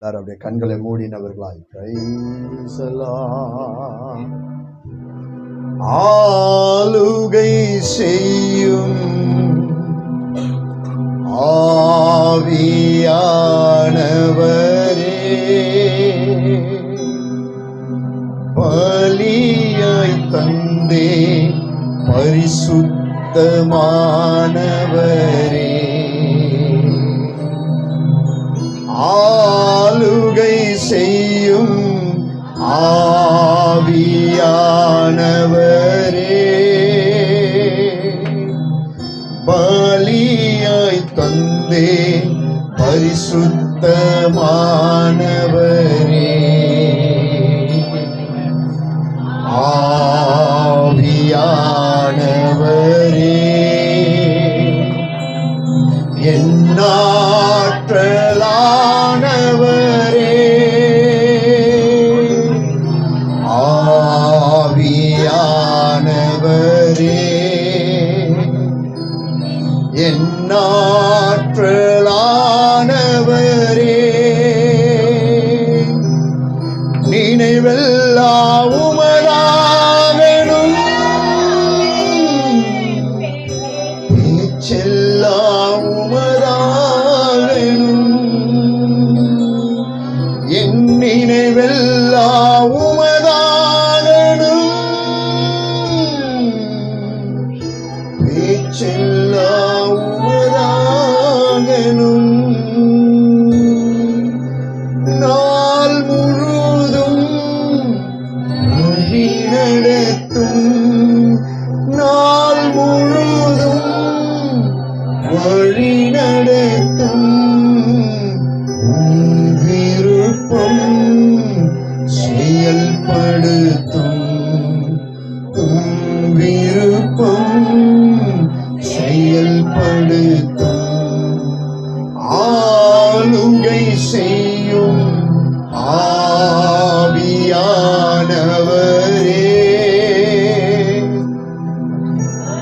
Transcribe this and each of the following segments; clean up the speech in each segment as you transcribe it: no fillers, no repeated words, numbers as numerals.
அவருடைய கண்களை மூடினவர்களாய் ஆளுகை செய்யும் ஆவியானவரே, பலியாய் தந்தே பரிசுத்தமானவரே, ஆளுகை செய்யும் ஆவியானவரே, பலியாய் தந்தே பரிசுத்தமானவரே, ஆவியானவரே, என்னாற்றலானவரே, ஆவியானவரே, என்னாற்றலானவரே, நினைவெல்லாம் உமதாகணும், பேச்செல்லாம் உமதாகணும், என் நினைவெல்லாம் உமதாகணும், பேச்செல்லாம் உமதாகணும், நாள் முழுதும் வழி நடத்தும், நாள் முழுதும் வழி நடத்தும், உம் விருப்பம் செயல்படுத்தும், உம் விருப்பம் செயல்படுத்தும், ஆளுகை செய்யும் ஆவியானவரே,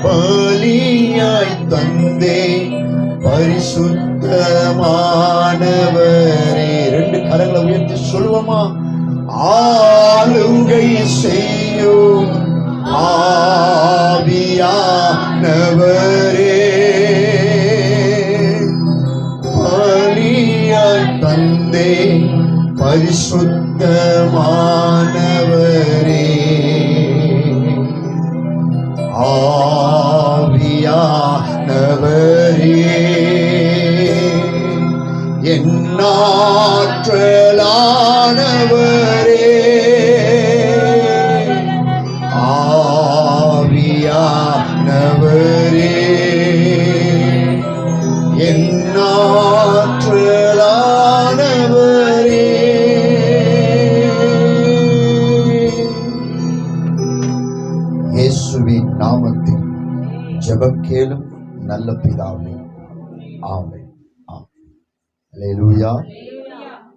பலியாய் தந்தே பரிசுத்தமானவரே. ரெண்டு கரங்களை உயர்த்தி சொல்லுவோமா? ஆளுகை செய்யும் ஆவியானவரே, பலியாய் தந்தே பரிசுத்தமானவரே, ஆவியானவரே, என்னாற்றலானவரே, ஆவியானவரே, என்னாற்றலானவரே. இயேசுவின் நாமத்தில் ஜெபம் கேளும் நல்ல பிதாவே, ஆமென். அல்லேலூயா.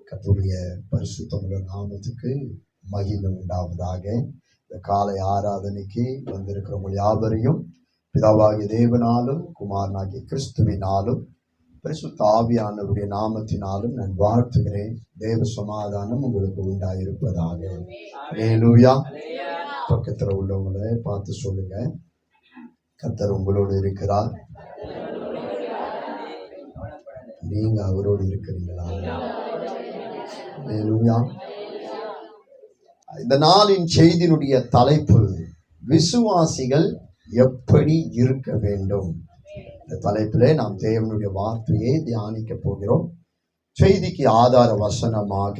கர்த்தருடைய பரிசுத்தமுள்ள நாமத்துக்கு மகிமை உண்டாவதாக. இந்த காலை ஆராதனைக்கு வந்திருக்கிறவங்க யாவரையும் பிதாவாகிய தேவனாலும் குமாரனாகிய கிறிஸ்துவினாலும் பரிசுத்த ஆவியானவருடைய நாமத்தினாலும் நான் வாழ்த்துகிறேன். தேவ சமாதானம் உங்களுக்கு உண்டாயிருப்பதாக. அல்லேலூயா. பக்கத்துல உள்ளவங்களை பார்த்து சொல்லுங்க, கர்த்தர் உங்களோடு இருக்கிறார், நீங்க அவரோடு இருக்கிறீங்களா? அல்லேலூயா. இந்த நாளின் செய்தியினுடைய தலைப்பு விசுவாசிகள் எப்படி இருக்க வேண்டும். இந்த தலைப்பிலே நாம் தேவனுடைய வார்த்தையை தியானிக்க போகிறோம். செய்திக்கு ஆதார வசனமாக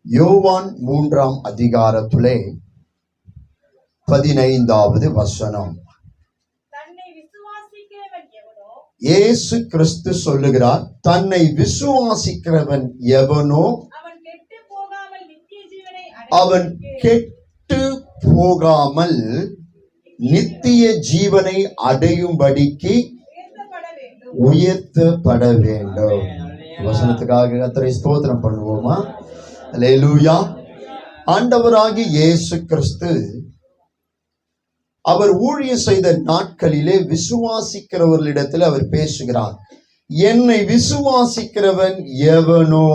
யோவான் 3ஆம் அதிகாரத்திலே 15வது வசனம். இயேசு கிறிஸ்து சொல்லுகிறார், தன்னை விசுவாசிக்கிறவன் எவனோ அவன் கெட்டு போகாமல் நித்திய ஜீவனை அடையும்படிக்கு உயர்த்தப்பட வேண்டும். வசனத்துக்காக கர்த்தரை ஸ்தோத்திரம் பண்ணுவோமா? அல்லேலூயா. ஆண்டவராகிய இயேசு கிறிஸ்து அவர் ஊழியம் செய்த நாட்களிலே விசுவாசிக்கிறவர்களிடத்தில் அவர் பேசுகிறார். என்னை விசுவாசிக்கிறவன் எவனோ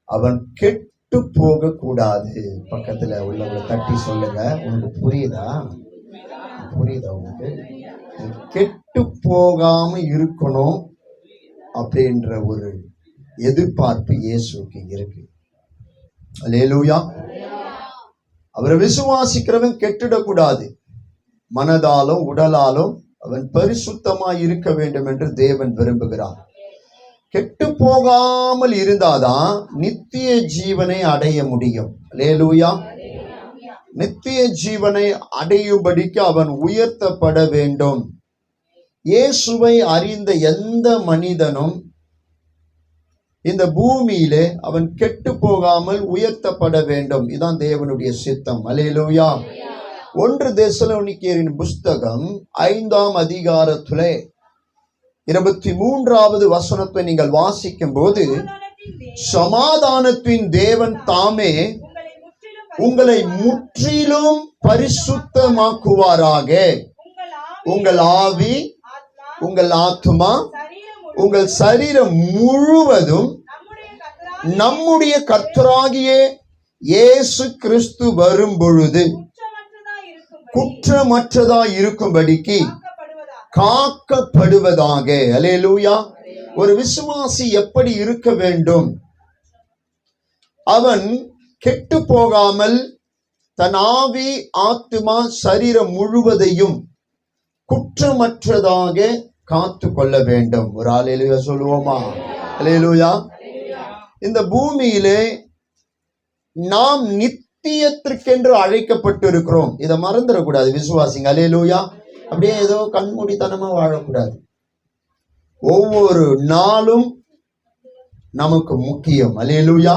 அவன் கெட்டு போக கூடாது. பக்கத்துல உள்ளவங்களை தட்டி சொல்லுங்க, உனக்கு புரியுதா? புரியுதா உனக்கு? கெட்டு போகாம இருக்கணும் அப்படின்ற ஒரு எதிர்பார்ப்பு இயேசுக்கு இருக்கு. அல்லேலூயா. அவரை விசுவாசிக்கிறவன் கெட்டிடக்கூடாது. மனதாலும் உடலாலும் அவன் பரிசுத்தமாய் இருக்க வேண்டும் என்று தேவன் விரும்புகிறார். கெட்டு போகாமல் இருந்தாதான் நித்திய ஜீவனை அடைய முடியும். அல்லேலூயா. நித்திய ஜீவனை அடையும்படிக்கு அவன் உயர்த்தப்பட வேண்டும். இயேசுவை அறிந்த எந்த மனிதனும் இந்த பூமியிலே அவன் கெட்டு போகாமல் உயர்த்தப்பட வேண்டும். இதுதான் தேவனுடைய சித்தம். அல்லேலூயா. 1 தெசலோனிக்கேயரின் புஸ்தகம் 5ஆம் அதிகாரத்திலே 23வது வசனத்தை நீங்கள் வாசிக்கும் போது, சமாதானத்தின் தேவன் தாமே உங்களை முற்றிலும் பரிசுத்தமாக்குவாராக. உங்கள் ஆவி, உங்கள் ஆத்துமா, உங்கள் சரீரம் முழுவதும் நம்முடைய கர்த்தராகிய இயேசு கிறிஸ்து வரும் பொழுது குற்றமற்றதாய் இருக்கும்படிக்கு காக்கப்படுவதாக. அல்லேலூயா. ஒரு விசுவாசி எப்படி இருக்க வேண்டும்? அவன் கெட்டு போகாமல் தன் ஆவி, ஆத்துமா, சரீரம் முழுவதையும் குற்றமற்றதாக காத்து கொள்ள வேண்டும். ஒரு அல்லேலூயா சொல்லுவோமா? அல்லேலூயா. இந்த பூமியிலே நாம் நித்தியத்திற்கென்று அழைக்கப்பட்டிருக்கிறோம். இதை மறந்துடக்கூடாது விசுவாசிங்க. அல்லேலூயா. அப்படியே ஏதோ கண்மூடித்தனமா வாழக்கூடாது. ஒவ்வொரு நாளும் நமக்கு முக்கியம். அல்லேலூயா.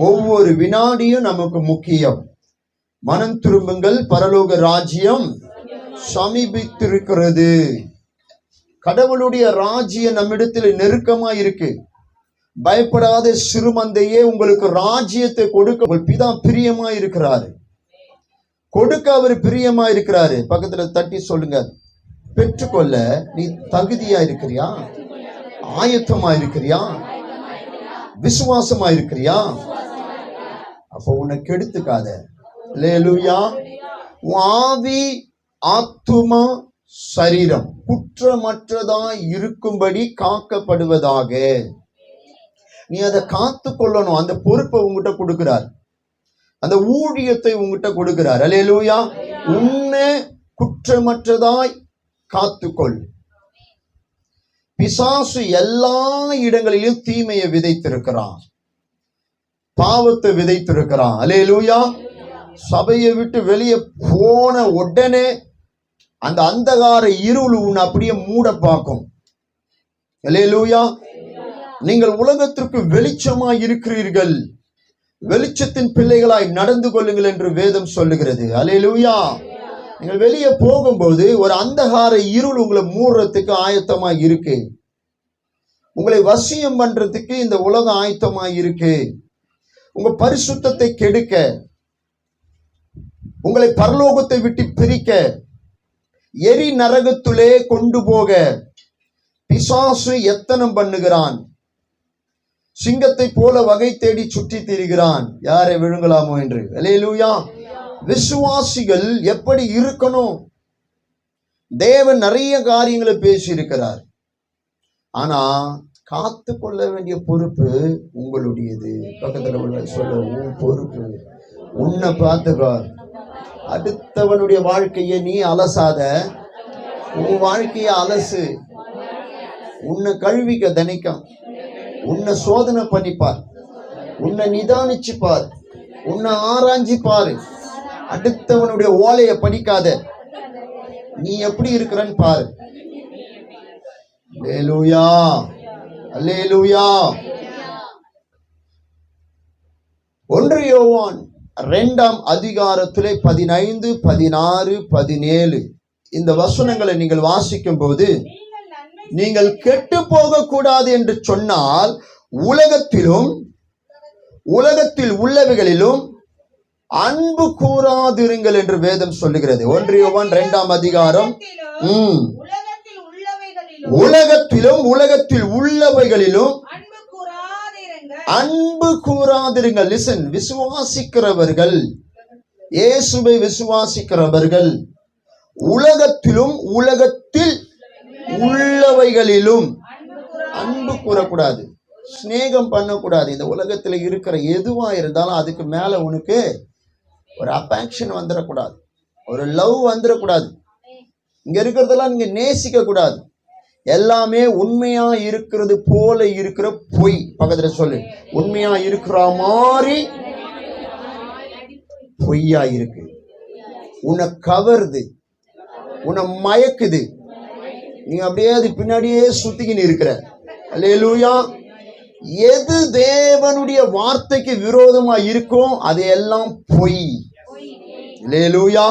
ஒவ்வொரு வினாடியும் நமக்கு முக்கியம். மனம் திரும்புங்கள், பரலோக ராஜ்யம் சமீபித்திருக்கிறது. கடவுளுடைய ராஜ்யம் நம்மிடத்தில் நெருக்கமா இருக்கு. பயப்படாத சிறுமந்தையே, உங்களுக்கு ராஜ்யத்தை கொடுக்க உங்கள் பிதா பிரியமா இருக்கிறாரு. கொடுக்க அவர் பிரியமா இருக்கிறாரு. பக்கத்துல தட்டி சொல்லுங்க, பெற்றுக்கொள்ள நீ தகுதியா இருக்கிறியா? ஆயத்தமா இருக்கிறியா? விசுவாசமா இருக்கிறியா? அப்போ உன்னை கெடுத்துக்காத. அல்லேலூயா. ஆவி, ஆத்துமா, சரீரம் குற்றமற்றதாய் இருக்கும்படி காக்கப்படுவதாக. நீ அதை காத்து கொள்ளணும். அந்த பொறுப்பை உங்ககிட்ட கொடுக்கிறார். அந்த ஊழியத்தை உங்ககிட்ட கொடுக்கிறார். அல்லேலூயா. உன்னை குற்றமற்றதாய் காத்துக்கொள். பிசாசு எல்லா இடங்களிலும் தீமையை விதைத்திருக்கிறான், பாவத்தை விதைத்திருக்கிறான். அல்லேலூயா. சபையை விட்டு வெளியே போன உடனே அந்த அந்தகார இருள் உன்னை அப்படியே மூட பார்க்கும். அல்லேலூயா. நீங்கள் உலகத்திற்கு வெளிச்சமாய் இருக்கிறீர்கள், வெளிச்சத்தின் பிள்ளைகளாய் நடந்து கொள்ளுங்கள் என்று வேதம் சொல்லுகிறது. அல்லேலூயா. நீங்கள் வெளியே போகும்போது ஒரு அந்தகார இருள் உங்களை மூடுறதுக்கு ஆயத்தமாய் இருக்கு. உங்களை வசியம் பண்றதுக்கு இந்த உலகம் ஆயத்தமாய் இருக்கு. உங்க பரிசுத்தத்தை கெடுக்க, உங்களை பரலோகத்தை விட்டு பிரிக்க, எரி நரகத்திலே கொண்டு போக பிசாசு எத்தனம் பண்ணுகிறான். சிங்கத்தை போல வகை தேடி சுற்றி திரிகிறான், யாரை விழுங்கலாமோ என்று. அல்லேலூயா. விசுவாசிகள் எப்படி இருக்கணும்? தேவன் நிறைய காரியங்களை பேசி இருக்கிறார். ஆனா காத்து கொள்ள வேண்டிய பொறுப்பு உங்களுடையது. பக்கத்துல உள்ள சொல்ல, உன் பொறுப்பு. உன்னை பார்த்துக்கோ. அடுத்தவனுடைய வாழ்க்கையை நீ அலசாத, உன் வாழ்க்கைய அலசு. உன்னை கழுவிக்க தினைக்கும். உன்னை சோதனை பண்ணிப்பார், உன்னை நிதானிச்சுப்பார், உன்னை ஆராய்ச்சி பாரு. அடுத்தவனுடைய ஓலைய படிக்காத, நீ எப்படி இருக்கிறன்னு பாரு. அல்லேலூயா. அல்லேலூயா. 1 யோவான் 2ஆம் அதிகாரத்திலே 15, 16, 17 இந்த வசனங்களை நீங்கள் வாசிக்கும் போது, நீங்கள் கெட்டு போக கூடாது என்று சொன்னால் உலகத்திலும் உலகத்தில் உள்ளவைகளிலும் அன்பு கூறாதிருங்கள் என்று வேதம் சொல்லுகிறது. 1 யோவான் 2ஆம் அதிகாரம். உலகத்தில் உலகத்திலும் உலகத்தில் உள்ளவைகளிலும் அன்பு கூறாதிருங்கள். லிசன், விசுவாசிக்கிறவர்கள், இயேசுவை விசுவாசிக்கிறவர்கள் உலகத்திலும் உலகத்தில் உள்ளவைகளிலும் அன்பு கூறக்கூடாது, ஸ்நேகம் பண்ணக்கூடாது. இந்த உலகத்துல இருக்கிற எதுவா இருந்தாலும் அதுக்கு மேல உனக்கு ஒரு அஃபெக்ஷன் வந்துடக்கூடாது, ஒரு லவ் வந்துடக்கூடாது. இங்க இருக்கிறதெல்லாம் நீங்க நேசிக்க கூடாது. எல்லாமே உண்மையா இருக்கிறது போல இருக்கிற பொய். பக்கத்துல சொல்லு, உண்மையா இருக்கிற மாதிரி பொய்யா இருக்கு. உன்னை கவருது, உன்னை மயக்குது, நீ அப்படியே அது பின்னாடியே சுத்திக்கின்னு இருக்கிற. அல்லேலூயா. எது தேவனுடைய வார்த்தைக்கு விரோதமா இருக்கும் அதையெல்லாம் பொய். அல்லேலூயா.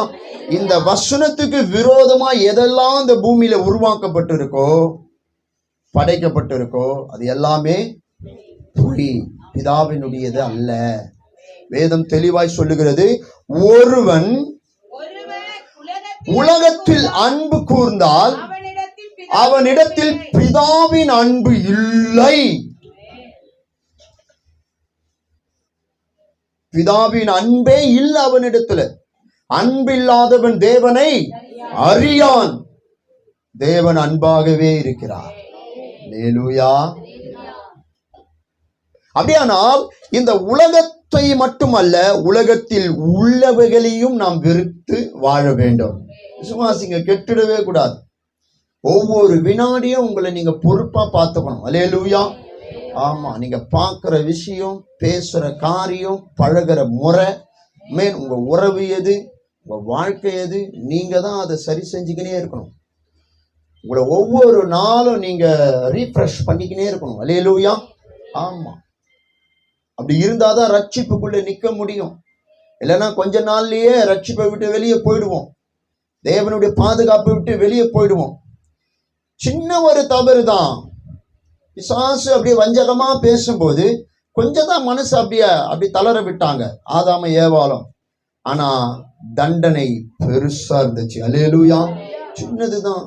இந்த வசனத்துக்கு விரோதமா எதெல்லாம் இந்த பூமியில உருவாக்கப்பட்டிருக்கோ, படைக்கப்பட்டிருக்கோ, அது எல்லாமே பொய், பிதாவினுடையது அல்ல. வேதம் தெளிவாய் சொல்லுகிறது, ஒருவன் உலகத்தில் அன்பு கூர்ந்தால் அவனிடத்தில் பிதாவின் அன்பு இல்லை. பிதாவின் அன்பே இல்லை அவனிடத்துல. அன்பில்லாதவன் தேவனை அறியான். தேவன் அன்பாகவே இருக்கிறார். அல்லேலூயா. அப்படியானால் இந்த உலகத்தை மட்டுமல்ல, உலகத்தில் உள்ளவைகளையும் நாம் வெறுத்து வாழ வேண்டும். விசுவாசிங்க, கெட்டுடவே கூடாது. ஒவ்வொரு வினாடியும் உங்களை நீங்க பொறுப்பா பார்த்துக்கணும். அல்லேலூயா. ஆமா, நீங்க பார்க்கிற விஷயம், பேசுற காரியம், பழகிற முறை, உங்க உறவு எது, உங்க வாழ்க்கை எது, நீங்க தான் அதை சரி செஞ்சுக்கினே இருக்கணும். உங்களை ஒவ்வொரு நாளும் நீங்க ரீஃப்ரெஷ் பண்ணிக்கினே இருக்கணும். அல்லேலூயா. ஆமா, அப்படி இருந்தாதான் ரட்சிப்புக்குள்ள நிக்க முடியும். இல்லைன்னா கொஞ்ச நாள்லயே ரட்சிப்பை விட்டு வெளியே போயிடுவோம், தேவனுடைய பாதுகாப்பை விட்டு வெளியே போயிடுவோம். சின்ன ஒரு தவறு தான், பிசாசு அப்படியே வஞ்சகமா பேசும்போது கொஞ்சம் தான் மனசு அப்படி தளர விட்டாங்க ஆதாம ஏவாளும். ஆனா தண்டனை பெருசா இருந்துச்சு. அல்லேலூயா. சின்னதுதான்,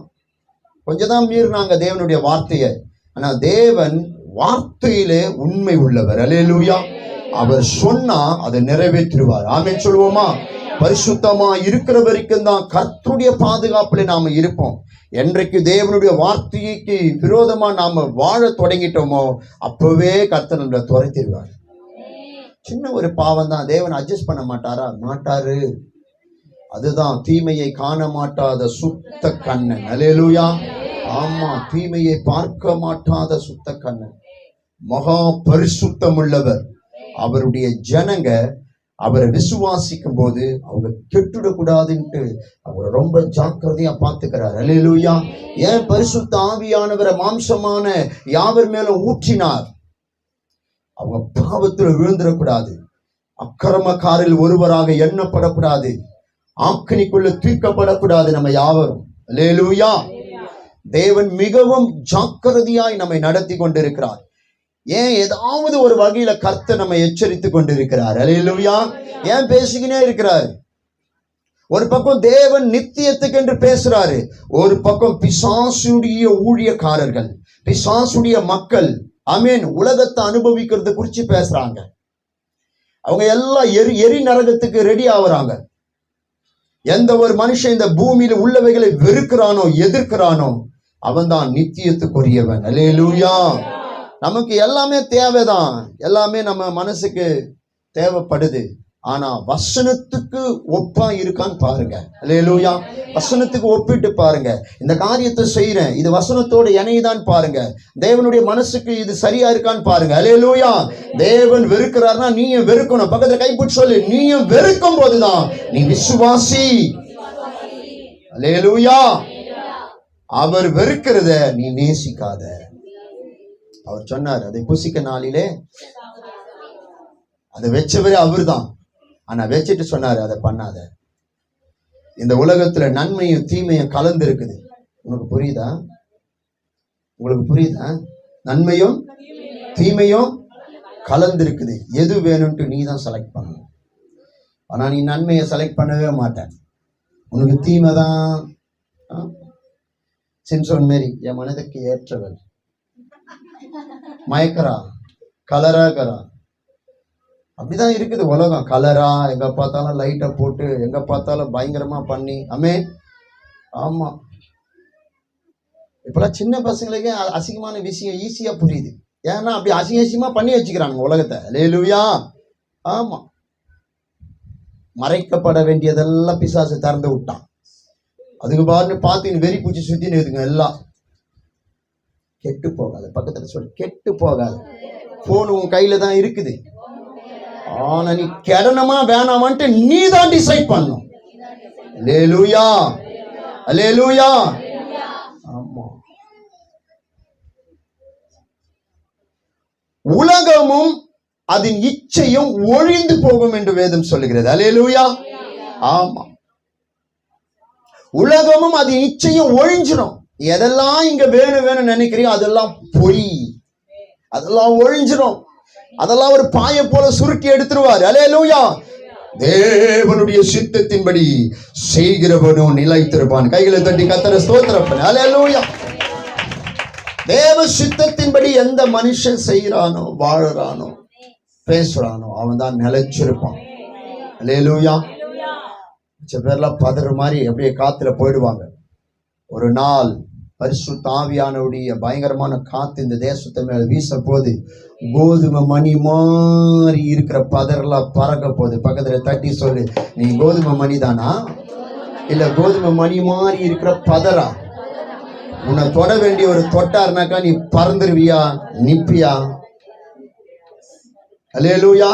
கொஞ்சம் தான் மீறினாங்க தேவனுடைய வார்த்தையை. ஆனா தேவன் வார்த்தையிலே உண்மை உள்ளவர். அல்லேலூயா. அவர் சொன்னா அதை நிறைவேற்றுவார். ஆமென் சொல்லுவோமா? பரிசுத்தமா இருக்கிற வரைக்கும் தான் கர்த்தருடைய பாதுகாப்புல நாம இருப்போம். என்றைக்கு தேவனுடைய வார்த்தைக்கு விரோதமா நாம வாழ தொடங்கிட்டோமோ அப்பவே கர்த்தர் நம்மளை துரைத்திடுவார். சின்ன ஒரு பாவம் தான், தேவன் அட்ஜஸ்ட் பண்ண மாட்டாரா? மாட்டாரு. அதுதான் தீமையை காண மாட்டாத சுத்த கண்ணன். அல்லேலூயா. ஆமா, தீமையை பார்க்க மாட்டாத சுத்த கண்ணன், மகா பரிசுத்தம் உள்ளவர். அவருடைய ஜனங்க அவரை விசுவாசிக்கும் போது அவங்க கெட்டுடக்கூடாதுன்ட்டு அவரை ரொம்ப ஜாக்கிரதையா பார்த்துக்கிறார். அல்லேலூயா. ஏன் பரிசுத்த ஆவியானவரை மாம்சமான யாவர் மேலும் ஊற்றினார்? அவங்க பாவத்துல விழுந்துடக்கூடாது, அக்கிரமக்காரில் ஒருவராக எண்ணப்படக்கூடாது, ஆக்கினிக்குள்ள தீர்க்கப்படக்கூடாது நம்ம யாவரும். அல்லேலூயா. தேவன் மிகவும் ஜாக்கிரதையாய் நம்மை நடத்தி கொண்டிருக்கிறார். ஏன் ஏதாவது ஒரு வகையில கர்த்தர் நம்ம எச்சரித்து கொண்டிருக்கிறார். அல்லேலூயா. ஏன் பேசிக்கினே இருக்கிறார்? ஒரு பக்கம் தேவன் நித்தியத்துக்கு என்று பேசுறாரு, ஒரு பக்கம் பிசாசுடைய ஊழியக்காரர்கள், பிசாசுடைய மக்கள், ஆமென், உலகத்தை அனுபவிக்கிறது குறிச்சு பேசுறாங்க. அவங்க எல்லாம் எரி நரகத்துக்கு ரெடி ஆகுறாங்க. எந்த ஒரு மனுஷன் இந்த பூமியில உள்ளவைகளை வெறுக்கிறானோ, எதிர்க்கிறானோ, அவன் தான் நித்தியத்துக்குரியவன். அல்லேலூயா. நமக்கு எல்லாமே தேவைதான், எல்லாமே நம்ம மனசுக்கு தேவைப்படுது. ஆனா வசனத்துக்கு ஒப்பா இருக்கான்னு பாருங்க. அல்லேலூயா. வசனத்துக்கு ஒப்பிட்டு பாருங்க. இந்த காரியத்தை செய்யறேன், இது வசனத்தோட இணைதான் பாருங்க. தேவனுடைய மனசுக்கு இது சரியா இருக்கான்னு பாருங்க. அல்லேலூயா. தேவன் வெறுக்கிறார்னா நீயும் வெறுக்கணும். பக்கத்துல கைப்பிடி சொல்லு, நீயும் வெறுக்கும் போதுதான் நீ விசுவாசி. அல்லேலூயா. அவர் வெறுக்கிறத நீ நேசிக்காத. அவர் சொன்னார், அதை புசிக்க நாளிலே அதை வச்சவரே அவர் தான். ஆனா வச்சுட்டு சொன்னாரு, அதை பண்ணாத. இந்த உலகத்துல நன்மையும் தீமையும் கலந்து இருக்குது. உனக்கு புரியுதா? உங்களுக்கு புரியுதா? நன்மையும் தீமையும் கலந்து இருக்குது. எது வேணும்ட்டு நீ தான் செலக்ட் பண்ணணும். ஆனா நீ நன்மையை செலக்ட் பண்ணவே மாட்டேன், உனக்கு தீமை தான். சிம்சோன் மாரி, என் மனதுக்கு ஏற்றவள் மயக்கரா, கலராக்கிறா. அப்படிதான் இருக்குது உலகம். கலரா, எங்க பார்த்தாலும் லைட்டை போட்டு, எங்க பார்த்தாலும் பயங்கரமா பண்ணி. ஆமா, இப்பெல்லாம் சின்ன பசங்களுக்கே அசிங்கமான விஷயம் ஈஸியா புரியுது. ஏன்னா அப்படி அசிங்கமா பண்ணி வச்சுக்கிறாங்க உலகத்தை. அல்லேலூயா. ஆமா, மறைக்கப்பட வேண்டியதெல்லாம் பிசாசு திறந்து விட்டான். அதுக்கு பாருன்னு பார்த்து வெறி பூச்சி சுத்தின்னு இருக்குங்க எல்லாம். கெட்டு போகாது, பக்கத்துல சொல்லு, கெட்டு போகாது. போன் உன் கையில தான் இருக்குது. ஆனா நீ கெடணுமா வேணாமான்ட்டு நீ தான் டிசைட் பண்ணும். அல்லேலூயா, அல்லேலூயா. ஆமா, உலகமும் அதன் இச்சையும் ஒழிந்து போகும் என்று வேதம் சொல்லுகிறது. அல்லேலூயா. ஆமா, உலகமும் அதன் இச்சையும் ஒழிஞ்சிடும். எதெல்லாம் இங்க வேணும் நினைக்கிறீங்க அதெல்லாம் பொய், அதெல்லாம் ஒழிஞ்சிடும். அதெல்லாம் ஒரு பாய போல சுருட்டி எடுத்துருவார். அல்லேலூயா. தேவனுடைய சித்தத்தின்படி செய்கிறவனும் நிலைத்திருப்பான். கைகளை தட்டி கர்த்தரை ஸ்தோத்திரம் பண்ணு. அல்லேலூயா. தேவ சித்தத்தின்படி எந்த மனுஷன் செய்யறானோ, வாழறானோ, பேசுறானோ, அவன் தான் நிலைச்சிருப்பான். அல்லேலூயா. சில பேர்லாம் பதற மாதிரி அப்படியே காத்துல போயிடுவாங்க. ஒரு நாள் பரிசுத்த ஆவியானவருடைய பயங்கரமான காத்து இந்த தேசத்தை மேல வீச போது கோதுமை மணி மாதிரி இருக்கிற பதறலாம் பறக்க போகுது. பக்கத்துல தட்டி சொல்லு, நீ கோதுமை மணி தானா இல்ல கோதுமை மணி மாதிரி இருக்கிற பதரா? உன்னை தொட வேண்டிய ஒரு தொட்டாருனாக்கா நீ பறந்துருவியா, நிப்பியா? அல்லேலூயா.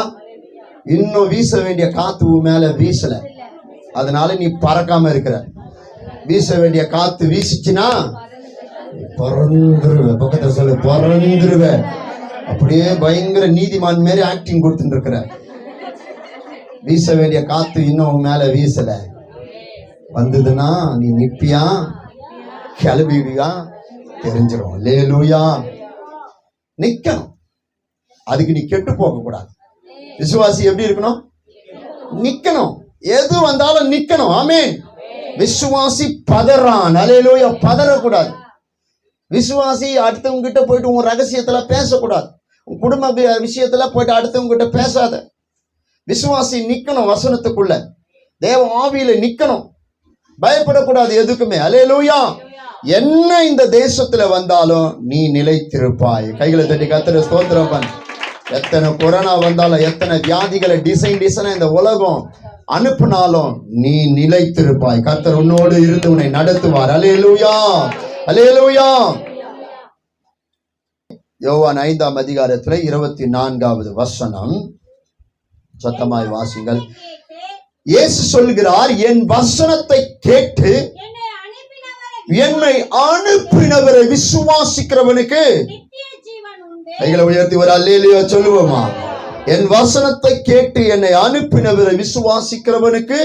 இன்னும் வீச வேண்டிய காத்து மேல வீசல, அதனால நீ பறக்காம இருக்கிற. வீச வேண்டிய காத்து வீசிச்சுன்னா பறந்துருவ. பக்கத்துல சொல்லு, பறந்துருவ. அப்படியே பயங்கர நீதிமான் மாரி ஆக்டிங் கொடுத்துட்டு இருக்கிற. வீச வேண்டிய காத்து இன்னும் மேல வீசல, வந்ததுன்னா நீ நிப்பியா, கிளம்பிடுவியா தெரிஞ்சிடும். அல்லேலூயா. நிக்கணும், அதுக்கு நீ கெட்டு போக கூடாது. விசுவாசி எப்படி இருக்கணும்? நிக்கணும், எது வந்தாலும் நிக்கணும். ஆமென். விசுவாசி பதறான். அல்லேலூயா. பதறக்கூடாது. விசுவாசி அடுத்தவங்க கிட்ட போயிட்டு உன் ரகசியத்துல பேசக்கூடாது. உன் குடும்ப விஷயத்துல போயிட்டு அடுத்தவங்க கிட்ட பேசாத. விசுவாசி நிக்கணும், வசனத்துக்குள்ள தேவ ஆவியில நிக்கணும், பயப்படக்கூடாது எதுக்குமே. அல்லேலூயா. என்ன இந்த தேசத்துல வந்தாலும் நீ நிலைத்திருப்பாய். கைகளை தட்டி கர்த்தரை ஸ்தோத்திரம் பண்ணு. எத்தனை கொரோனா வந்தாலும், எத்தனை வியாதிகளை டிசைனா இந்த உலகம் அனுப்பினாலும் நீ நிலைத்திருப்பாய். கர்த்தர் உன்னோடு இருந்து உன்னை நடத்துவார். அல்லேலூயா, அல்லேலூயா. யோவான் 5ஆம் அதிகாரத்துல 24வது வசனம், சத்தமாய் வாசிங்கள். இயேசு சொல்கிறார், என் வசனத்தை கேட்டு என்னை அனுப்பினவரை விசுவாசிக்கிறவனுக்கு கைகளை உயர்த்தி ஒரு அல்லேலூயா சொல்லுவோமா? என் வசனத்தை கேட்டு என்னை அனுப்பினவரை விசுவாசிக்கிறவனுக்கு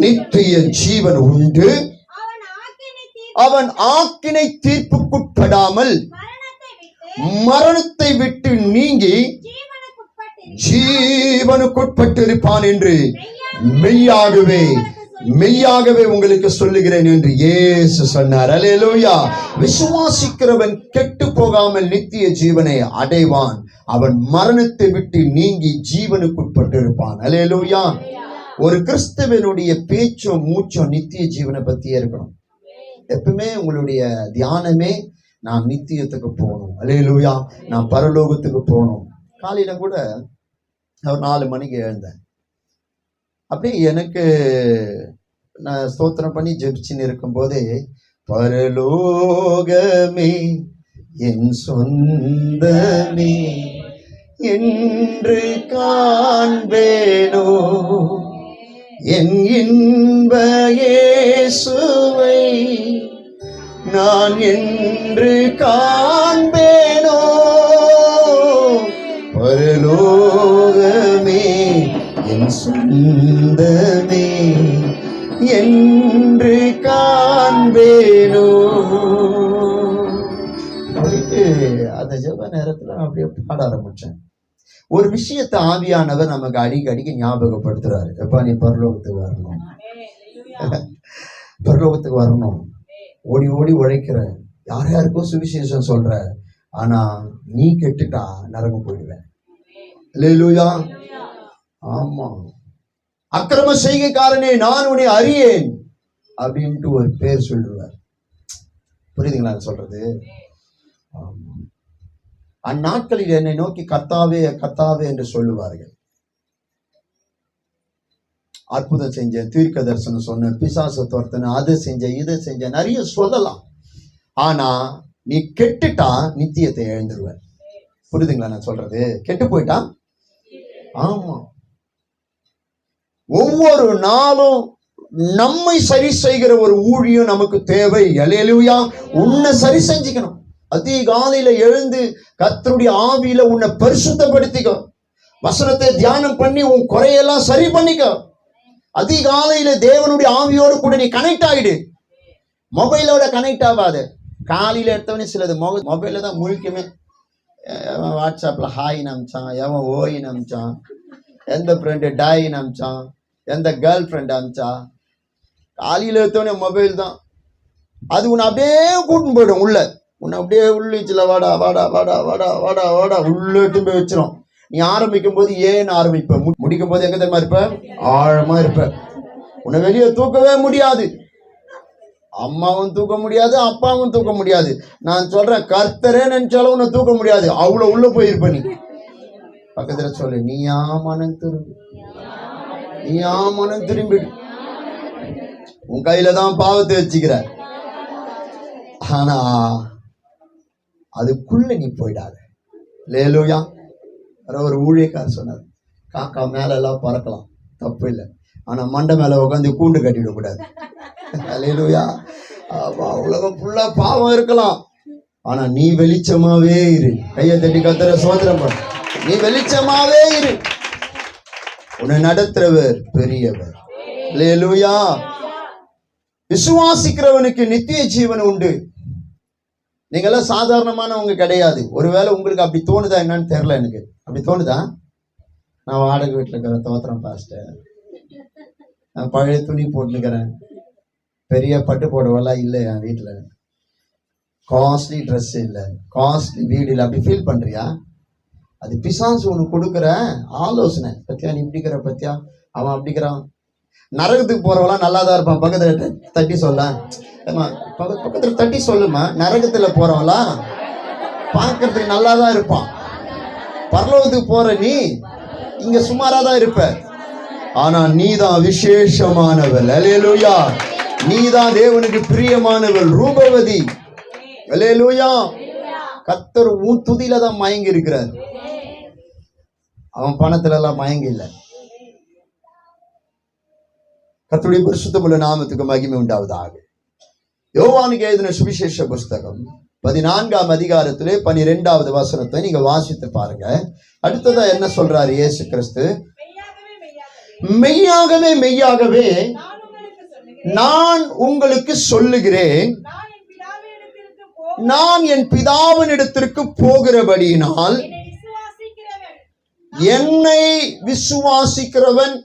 நித்திய ஜீவன் உண்டு. அவன் ஆக்கினை தீர்ப்புக்குட்படாமல் மரணத்தை விட்டு நீங்கி ஜீவனுக்குட்பட்டு இருப்பான் என்று மெய்யாகவே மெய்யாகவே உங்களுக்கு சொல்லுகிறேன் என்று இயேசு சொன்னார். அல்லேலூயா. விசுவாசிக்கிறவன் கெட்டு போகாமல் நித்திய ஜீவனை அடைவான். அவன் மரணத்தை விட்டு நீங்கி ஜீவனுக்குட்பட்டு இருப்பான். அல்லேலூயா. ஒரு கிறிஸ்தவனுடைய பேச்சும் மூச்சும் நித்திய ஜீவனை பத்தியே இருக்கணும். எப்பவுமே உங்களுடைய தியானமே நான் நித்தியத்துக்கு போகணும். அல்லேலூயா. நான் பரலோகத்துக்கு போகணும். காலையில கூட ஒரு 4 மணிக்கு எழுந்தேன். அப்படி எனக்கு நான் ஸ்தோத்திரம் பண்ணி ஜெபிச்சுன்னு இருக்கும்போதே, பரலோகமே என் சொந்தமே என்று காண்பேனோ, என் இன்ப இயேசுவை நான் என்று காண்பேனோ. பரலோகமே என் சொந்தமே என்று காண்பேனோ. அப்படின்ட்டு அந்த ஜெப நேரத்துல நான் அப்படியே பாட ஆரம்பிச்சேன். ஒரு விஷயத்தை ஆவியானவர் நமக்கு அடிக்கடிக்கு ஞாபகப்படுத்துறாரு. எப்ப நீ பரலோகத்துக்கு வரணும், பரலோகத்துக்கு வரணும். ஓடி ஓடி உழைக்கிற, யார் யாருக்கும் சுவிசேஷம் சொல்ற, ஆனா நீ கெட்டுட்டா நரகம் போயிடுவேன். அல்லேலூயா. ஆமா, அக்கிரம செய்கைக்காரனே நான் உன்னை அறியேன் அப்படின்ட்டு ஒரு பேர் சொல்லுவார். புரியுதுங்களா சொல்றது? ஆமா, அந்நாட்களில் என்னை நோக்கி கர்த்தாவே கர்த்தாவே என்று சொல்லுவார்கள். அற்புதம் செஞ்ச, தீர்க்க தரிசனம் சொன்ன, பிசாசு துரத்தின, அதை செஞ்ச, இதை செஞ்ச, நிறைய சொல்லலாம். ஆனா நீ கெட்டுட்டா நித்தியத்தை இழந்துருவ. புரியுதுங்களா நான் சொல்றது? கெட்டு போயிட்டா. ஆமா, ஒவ்வொரு நாளும் நம்மை சரி செய்கிற ஒரு ஊழியம் நமக்கு தேவை. அல்லேலூயா. உன்னை சரி செஞ்சுக்கணும். அதிகாலையில எழுந்து கர்த்தருடைய ஆவியில உன்னை பரிசுத்தப்படுத்திக்க. வசனத்தை தியானம் பண்ணி உன் குறையெல்லாம் சரி பண்ணிக்க. அதிகாலையில தேவனுடைய ஆவியோடு கூட நீ கனெக்ட் ஆயிடு. மொபைலோட கனெக்ட் ஆகாது. காலையில எடுத்தவனே சிலது மொபைல்ல தான் முழிக்குமே. எவன் வாட்ஸ்அப்ல ஹாயின்னு அமிச்சான், எவன் ஓயின்னு அமிச்சான், எந்த ஃப்ரெண்டு டாயின்னு அமிச்சான், எந்த கேர்ள் ஃப்ரெண்ட் அமிச்சா. காலையில எடுத்தவனே மொபைல் தான். அது உன்னை அப்படியே கூட்டின்னு போயிடும் உள்ள. உன்னை அப்படியே உள்ளிச்சுல வாடா வாடா வாடா வாடா வாடா வாடா உள்ளிட்டு போய் வச்சிடும். நீ ஆரம்பிக்கும் போது ஏன்னு ஆரம்பிப்ப, முடிக்கும் போது எங்க தெரியுமா இருப்ப? ஆழமா இருப்ப. உன்னை வெளியே தூக்கவே முடியாது. அம்மாவும் தூக்க முடியாது, அப்பாவும் தூக்க முடியாது. நான் சொல்றேன், கர்த்தரே நினைச்சாலும் உன்னை தூக்க முடியாது. அவ்வளவு உள்ள போயிருப்ப. நீ பக்கத்துல சொல்லு, நீயா மனம் திரும்பி, நீயா மனம் திரும்பிடு. உன் கையில தான் பாவத்தை வச்சுக்கிற. ஆனா அதுக்குள்ள நீ போயிடாத. அல்லேலூயா. ஒரு ஊழியக்காரர் சொன்னார், காக்கா மேல எல்லாம் பறக்கலாம், தப்பு இல்லை, ஆனா மண்டை மேல உட்காந்து கூண்டு கட்டிடக்கூடாது. அல்லேலூயா. உலகம் ஃபுல்லா பாவம் இருக்கலாம், ஆனா நீ வெளிச்சமாவே இரு. கையை தட்டி கர்த்தரை ஸ்தோத்திரம் பண்ணு. நீ வெளிச்சமாவே இரு. உன்னை நடத்துறவர் பெரியவர். அல்லேலூயா. விசுவாசிக்கிறவனுக்கு நித்திய ஜீவன் உண்டு. நீங்க எல்லாம் சாதாரணமானவங்க கிடையாது. ஒருவேளை உங்களுக்கு அப்படி தோணுதா என்னன்னு தெரியல. எனக்கு அப்படி தோணுதா? நான் வாடகை வீட்டில் இருக்கிற தோத்திரம் பாஸ்டர், நான் பழைய துணி போட்டுக்கிறேன், பெரிய பட்டு போடவெல்லாம் இல்லை என் வீட்டில், காஸ்ட்லி ட்ரெஸ் இல்லை, காஸ்ட்லி வீடு இல்லை. அப்படி ஃபீல் பண்றியா? அது பிசாசு உனக்கு கொடுக்குற ஆலோசனை. பத்தியா நீ இப்படிக்கிற, பத்தியா அவன் அப்படிக்கிறான். நரகத்துக்கு போறவெல்லாம் நல்லா தான் இருப்பான். பக்கத்துல தட்டி சொல்ல, பக்கத்துல தட்டி சொல்லுமா. நரகத்துல போறவங்களா பார்க்கறதுக்கு நல்லா தான் இருப்பான். பரலோகத்துக்கு போற நீ இங்க சுமாரா தான் இருப்ப. ஆனா நீதான் விசேஷமானவள். அல்லேலூயா. நீதான் தேவனுக்கு பிரியமானவள், ரூபவதி. அல்லேலூயா. கர்த்தர் உன் துதியில தான் மயங்கி இருக்கிறார். அவன் பணத்துல எல்லாம் மயங்கி இல்லை. கர்த்தருடைய பரிசுத்தமுள்ள நாமத்துக்கு மகிமை உண்டாவதாக. யோவானுக்கு எழுதின சுவிசேஷ புஸ்தகம் 14ஆம் அதிகாரத்திலே 12வது வசனத்தை நீங்க வாசித்து பாருங்க. அடுத்ததா என்ன சொல்றாரு இயேசு கிறிஸ்து? மெய்யாகவே மெய்யாகவே நான் உங்களுக்கு சொல்லுகிறேன், நான் என் பிதாவின் இடத்திற்கு போகிறபடியினால் என்னை விசுவாசிக்கிறவன்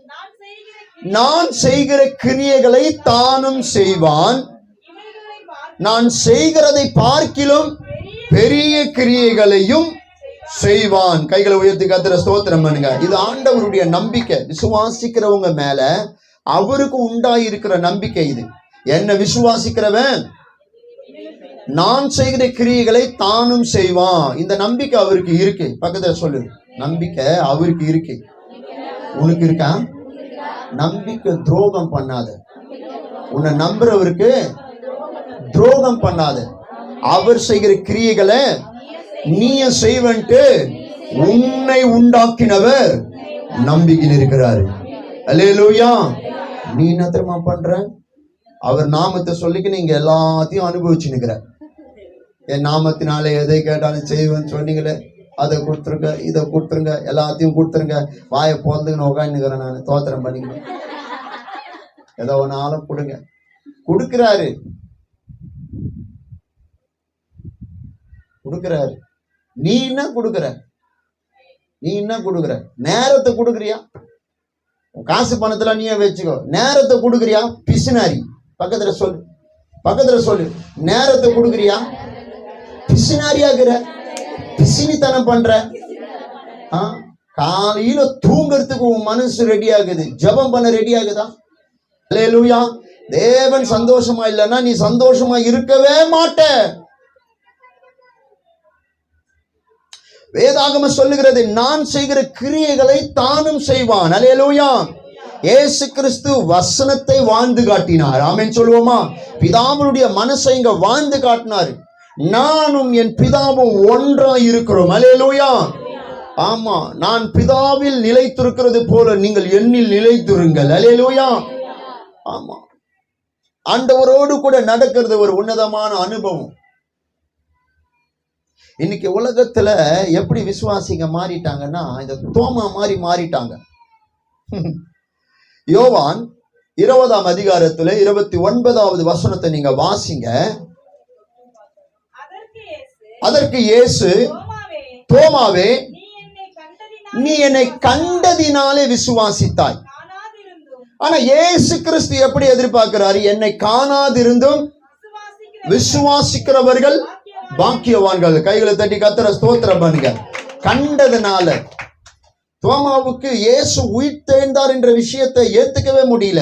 நான் செய்கிற கிரியைகளை தானும் செய்வான், நான் செய்கிறதை பார்க்கிலும் பெரிய கிரியைகளையும் செய்வான். கைகளை உயர்த்தி கர்த்தரை ஸ்தோத்திரம் பண்ணுங்க. இது ஆண்டவருடைய நம்பிக்கை. விசுவாசிக்கிறவங்க மேல அவருக்கு உண்டாயிருக்கிற நம்பிக்கை இது. என்ன விசுவாசிக்கிறவன் நான் செய்கிற கிரியைகளை தானும் செய்வான். இந்த நம்பிக்கை அவருக்கு இருக்கு. பக்கத்துல சொல்லு, நம்பிக்கை அவருக்கு இருக்கு. உனக்கு இருக்கா? நம்பிக்கை துரோகம் பண்ணாத. உன்னை நம்புறவருக்கு துரோகம் பண்ணாத. அவர் செய்கிற கிரியைகளை நீய செய்வன்ட்டு உன்னை உண்டாக்கினவர் நம்பிக்கை இருக்கிறாரு. அல்லேலூயா. நீ என்ன தெரியுமா பண்ற? அவர் நாமத்தை சொல்லிக்க நீங்க எல்லாத்தையும் அனுபவிச்சு நிக்கிற. என் நாமத்தினாலே எதை கேட்டாலும் செய்வேன்னு சொன்னீங்களே, அதை கொடுத்துருங்க, இதை கொடுத்துருங்க, எல்லாத்தையும் கொடுத்துருங்க. வாயை போறதுக்குன்னு உட்காந்துக்கிறேன் நான். தோத்திரம் பண்ணிக்கிறேன். ஏதோ ஒன்னாலும் கொடுங்க. கொடுக்கிறாரு, கொடுக்கிறாரு. நீ என்ன கொடுக்குற? நீ என்ன கொடுக்குற? நேரத்தை கொடுக்குறியா? காசு பணத்துல நீயே வச்சுக்கோ. நேரத்தை கொடுக்குறியா? பிசுனாரி. பக்கத்துல சொல்லு, பக்கத்துல சொல்லு. நேரத்தை கொடுக்குறியா? பிசுனாரியாக்குற. பிசினித்தனம் பண்ற. காலையில தூங்குறதுக்கு உன் மனசு ரெடி ஆகுது, ஜெபம் பண்ண ரெடி ஆகுதா? அல்லேலூயா. தேவன் சந்தோஷமா இல்லைன்னா நீ சந்தோஷமா இருக்கவே மாட்ட. வேதாகமம் சொல்லுகிறது, நான் செய்கிற கிரியைகளை தானும் செய்வான். அல்லேலூயா. இயேசு கிறிஸ்து வசனத்தை வாழ்ந்து காட்டினார். ஆமென் சொல்லுவோமா? பிதாவுடைய மனசை இங்க வாழ்ந்து காட்டினார். நானும் என் பிதாவும் ஒன்றா இருக்கிறோம். அல்லேலூயா. ஆமா, நான் பிதாவில் நிலைத்திருக்கிறது போல நீங்கள் என்னில் நிலைத்திருங்கள். அல்லேலூயா. ஆமா, ஆண்டவரோடு கூட நடக்கிறது ஒரு உன்னதமான அனுபவம். இன்னைக்கு உலகத்துல எப்படி விசுவாசிங்க மாறிட்டாங்கன்னா, இந்த தோமா மாதிரி மாறிட்டாங்க. யோவான் 20ஆம் அதிகாரத்துல 29வது வசனத்தை நீங்க வாசிங்க. அதற்கு இயேசு, தோமாவே, நீ என்னை கண்டதினாலே விசுவாசித்தாய். ஆனா இயேசு கிறிஸ்து எப்படி எதிர்பார்க்கிறாரு? என்னை காணாதிருந்தும் விசுவாசிக்கிறவர்கள் பாக்கியவான்கள். கைகளை தட்டி கர்த்தரை ஸ்தோத்திரம் பண்ணுங்க. கண்டதுனால தோமாவுக்கு இயேசு உயிர் தேர்ந்தார் என்ற விஷயத்தை ஏத்துக்கவே முடியல.